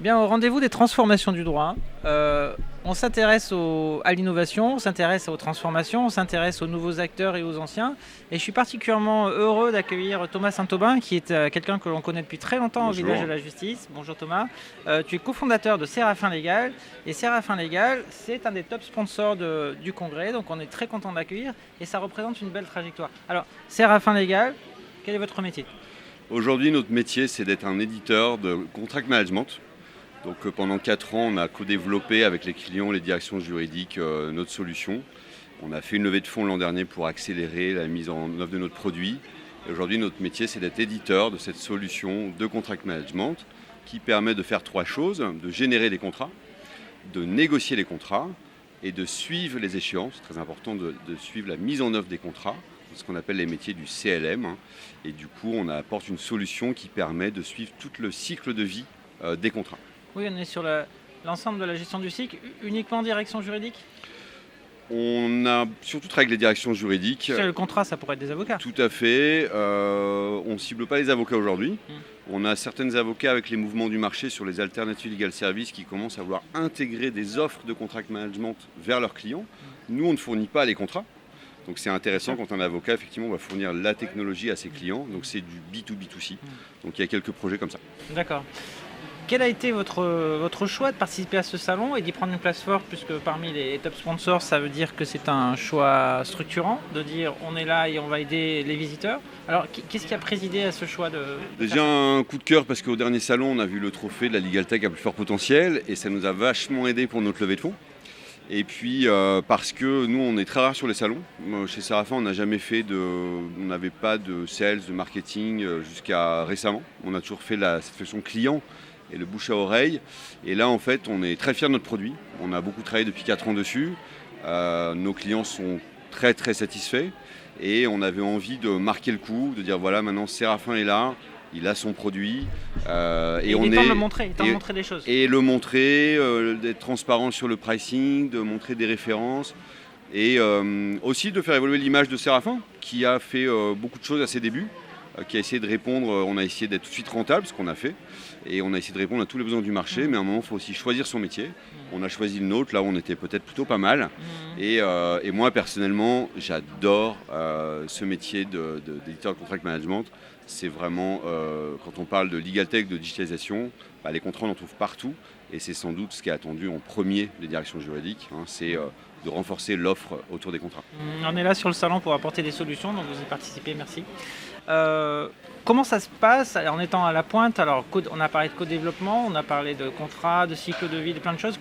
Bien, au rendez-vous des transformations du droit, on s'intéresse à l'innovation, on s'intéresse aux transformations, on s'intéresse aux nouveaux acteurs et aux anciens. Et je suis particulièrement heureux d'accueillir Thomas Saint-Aubin, qui est quelqu'un que l'on connaît depuis très longtemps au Bonjour. Village de la Justice. Bonjour Thomas. Tu es cofondateur de Séraphin Légal. Et Séraphin Légal, c'est un des top sponsors du congrès, donc on est très content d'accueillir. Et ça représente une belle trajectoire. Alors, Séraphin Légal, quel est votre métier ? Aujourd'hui, notre métier, c'est d'être un éditeur de contract management. Donc pendant 4 ans, on a co-développé avec les clients, les directions juridiques, notre solution. On a fait une levée de fonds l'an dernier pour accélérer la mise en œuvre de notre produit. Et aujourd'hui, notre métier, c'est d'être éditeur de cette solution de contract management qui permet de faire 3 choses, de générer des contrats, de négocier les contrats et de suivre les échéances. C'est très important de suivre la mise en œuvre des contrats, ce qu'on appelle les métiers du CLM. Et du coup, on apporte une solution qui permet de suivre tout le cycle de vie des contrats. Oui, on est sur l'ensemble de la gestion du cycle, uniquement direction juridique ? On a surtout travaillé avec les directions juridiques. Sur le contrat, ça pourrait être des avocats. Tout à fait. On ne cible pas les avocats aujourd'hui. On a certains avocats avec les mouvements du marché sur les alternatives legal services qui commencent à vouloir intégrer des offres de contract management vers leurs clients. Nous, on ne fournit pas les contrats. Donc c'est intéressant quand un avocat, effectivement, va fournir la technologie à ses clients. Donc c'est du B2B2C. Donc il y a quelques projets comme ça. D'accord. Quel a été votre choix de participer à ce salon et d'y prendre une place forte, puisque parmi les top sponsors, ça veut dire que c'est un choix structurant, de dire on est là et on va aider les visiteurs. Alors qu'est-ce qui a présidé à ce choix de Déjà un coup de cœur parce qu'au dernier salon, on a vu le trophée de la Legal Tech à plus fort potentiel et ça nous a vachement aidé pour notre levée de fonds. Et puis parce que nous, on est très rare sur les salons. Chez Séraphin, on n'avait pas de sales, de marketing jusqu'à récemment. On a toujours fait cette façon client et le bouche à oreille. Et là, en fait, on est très fiers de notre produit. On a beaucoup travaillé depuis 4 ans dessus. Nos clients sont très, très satisfaits. Et on avait envie de marquer le coup, de dire voilà, maintenant Séraphin est là, il a son produit. Et il est temps de le montrer, de montrer des choses. Et le montrer, d'être transparent sur le pricing, de montrer des références. Et aussi de faire évoluer l'image de Séraphin, qui a fait beaucoup de choses à ses débuts. Qui a essayé de répondre, on a essayé d'être tout de suite rentable, ce qu'on a fait, et on a essayé de répondre à tous les besoins du marché, mais à un moment, il faut aussi choisir son métier. On a choisi le nôtre, là où on était peut-être plutôt pas mal, et moi, personnellement, j'adore ce métier d'éditeur de contract management. C'est vraiment, quand on parle de legal tech, de digitalisation, les contrats, on en trouve partout, et c'est sans doute ce qui est attendu en premier des directions juridiques, c'est de renforcer l'offre autour des contrats. On est là sur le salon pour apporter des solutions, donc vous y participez, merci. Comment ça se passe en étant à la pointe? Alors, on a parlé de co-développement, on a parlé de contrats, de cycle de vie, de plein de choses.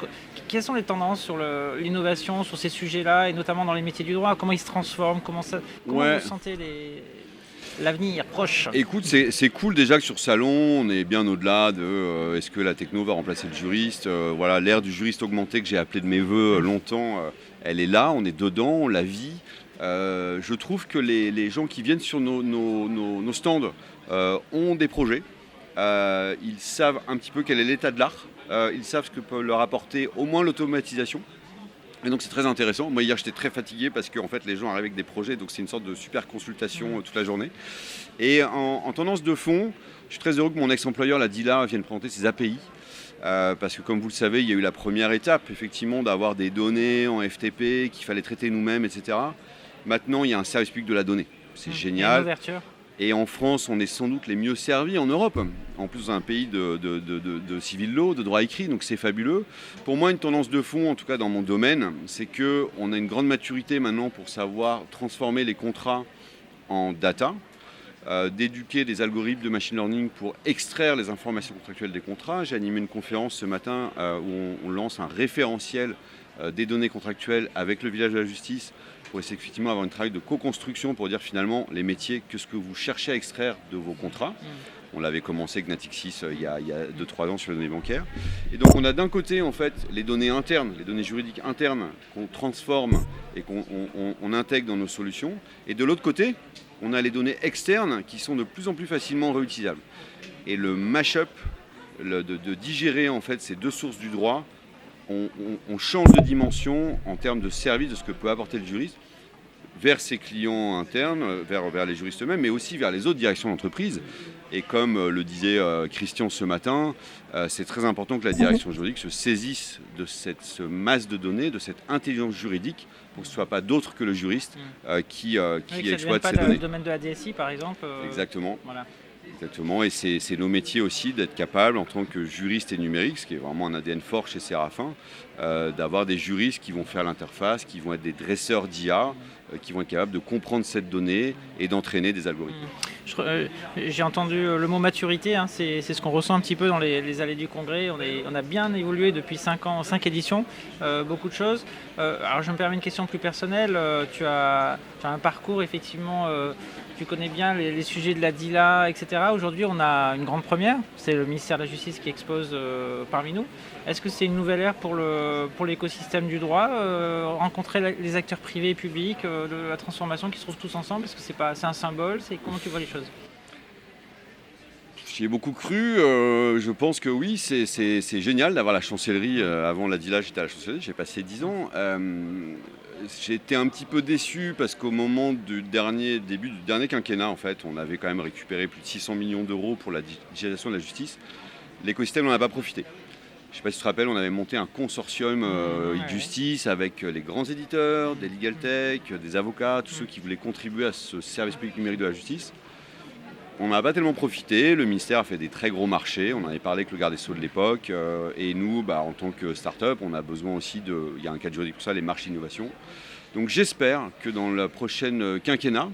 Quelles sont les tendances sur l'innovation, sur ces sujets-là, et notamment dans les métiers du droit? Comment ils se transforment? Comment vous sentez l'avenir proche? Écoute, c'est cool déjà que sur Salon, on est bien au-delà de est-ce que la techno va remplacer le juriste. Voilà, l'ère du juriste augmenté que j'ai appelé de mes voeux longtemps, elle est là, on est dedans, on la vit. Je trouve que les gens qui viennent sur nos stands ont des projets. Ils savent un petit peu quel est l'état de l'art. Ils savent ce que peut leur apporter au moins l'automatisation. Et donc c'est très intéressant. Moi hier j'étais très fatigué parce que en fait, les gens arrivent avec des projets, donc c'est une sorte de super consultation toute la journée. Et en tendance de fond, je suis très heureux que mon ex-employeur, la DILA, vienne présenter ses API. Parce que comme vous le savez, il y a eu la première étape, effectivement, d'avoir des données en FTP qu'il fallait traiter nous-mêmes, etc. Maintenant, il y a un service public de la donnée. C'est génial. Une ouverture. Et en France, on est sans doute les mieux servis en Europe. En plus, un pays de civil law, de droit écrit, donc c'est fabuleux. Pour moi, une tendance de fond, en tout cas dans mon domaine, c'est qu'on a une grande maturité maintenant pour savoir transformer les contrats en data, d'éduquer des algorithmes de machine learning pour extraire les informations contractuelles des contrats. J'ai animé une conférence ce matin où on lance un référentiel des données contractuelles avec le village de la justice pour essayer effectivement avoir un travail de co-construction pour dire finalement les métiers, que ce que vous cherchez à extraire de vos contrats. On l'avait commencé avec Natixis il y a 2-3 ans sur les données bancaires. Et donc on a d'un côté en fait les données internes, les données juridiques internes qu'on transforme et qu'on intègre dans nos solutions. Et de l'autre côté, on a les données externes qui sont de plus en plus facilement réutilisables. Et le mash-up, de digérer en fait ces deux sources du droit, on change de dimension en termes de service de ce que peut apporter le juriste. vers ses clients internes, vers les juristes eux-mêmes, mais aussi vers les autres directions d'entreprise. Et comme le disait Christian ce matin, c'est très important que la direction juridique se saisisse de cette masse de données, de cette intelligence juridique, pour que ce ne soit pas d'autre que le juriste qui exploite ces données. Pas le domaine de la DSI, par exemple. Exactement. Voilà. Exactement, et c'est nos métiers aussi d'être capables, en tant que juriste et numérique, ce qui est vraiment un ADN fort chez Séraphin, d'avoir des juristes qui vont faire l'interface, qui vont être des dresseurs d'IA, qui vont être capables de comprendre cette donnée et d'entraîner des algorithmes. J'ai entendu le mot maturité, hein, c'est ce qu'on ressent un petit peu dans les allées du congrès. On a bien évolué depuis 5 ans, 5 éditions, beaucoup de choses. Alors je me permets une question plus personnelle. Tu as un parcours effectivement, tu connais bien les sujets de la DILA, etc. Aujourd'hui on a une grande première, c'est le ministère de la Justice qui expose parmi nous. Est-ce que c'est une nouvelle ère pour l'écosystème du droit, rencontrer les acteurs privés et publics, de la transformation qui se trouvent tous ensemble? Est-ce que c'est un symbole? Comment tu vois les choses? J'y ai beaucoup cru, je pense que oui, c'est génial d'avoir la chancellerie. Avant la DILA, j'étais à la chancellerie, j'ai passé 10 ans. J'ai été un petit peu déçu parce qu'au moment du début du dernier quinquennat, en fait, on avait quand même récupéré plus de 600 millions d'euros pour la digitalisation de la justice. L'écosystème n'en a pas profité. Je ne sais pas si tu te rappelles, on avait monté un consortium e-justice avec les grands éditeurs, des legal tech, des avocats, tous ceux qui voulaient contribuer à ce service public numérique de la justice. On n'en a pas tellement profité, le ministère a fait des très gros marchés, on en avait parlé avec le garde des Sceaux de l'époque, et nous, en tant que start-up, on a besoin aussi il y a un cadre juridique pour ça, les marchés d'innovation. Donc j'espère que dans la prochaine quinquennat,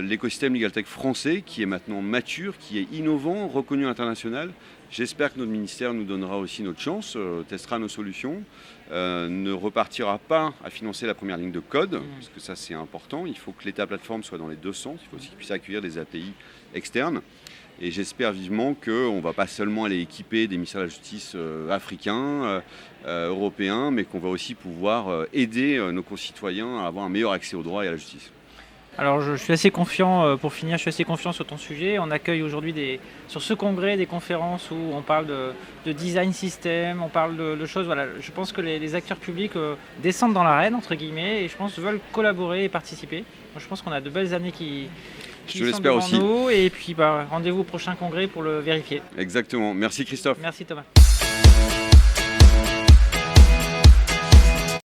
l'écosystème legal tech français, qui est maintenant mature, qui est innovant, reconnu à l'international, j'espère que notre ministère nous donnera aussi notre chance, testera nos solutions, ne repartira pas à financer la première ligne de code, parce que ça c'est important. Il faut que l'État plateforme soit dans les deux sens, il faut aussi qu'il puisse accueillir des API externes. Et j'espère vivement qu'on ne va pas seulement aller équiper des ministères de la justice africains, européens, mais qu'on va aussi pouvoir aider nos concitoyens à avoir un meilleur accès au droit et à la justice. Alors je suis assez confiant, pour finir, je suis assez confiant sur ton sujet. On accueille aujourd'hui sur ce congrès des conférences où on parle de design system, on parle de choses. Voilà, je pense que les acteurs publics descendent dans l'arène, entre guillemets, et je pense veulent collaborer et participer. Moi, je pense qu'on a de belles années qui sont devant nous. Et puis rendez-vous au prochain congrès pour le vérifier. Exactement. Merci Christophe. Merci Thomas.